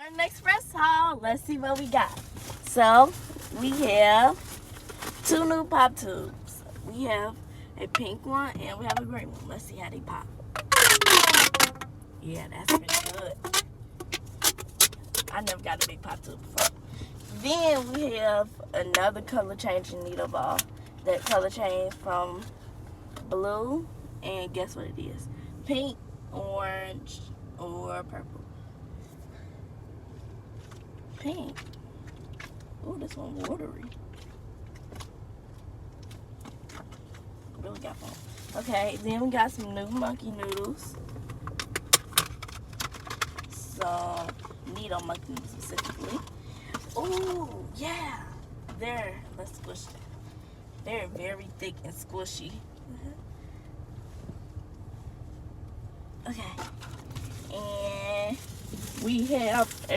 Learn Express haul. Let's see what we got. So we have 2 new pop tubes. We have a pink one and we have a green one. Let's see how they pop. Yeah, that's pretty good. I never got a big pop tube before. Then we have another color changing needle ball. That color changed from blue, and guess what it is? Pink, orange, or purple. Pink. Oh, this one watery. Really got one. Okay, then we got some new monkey noodles. Some needle monkey noodles specifically. Oh, yeah. Let's squish them. They're very thick and squishy. Okay. And we have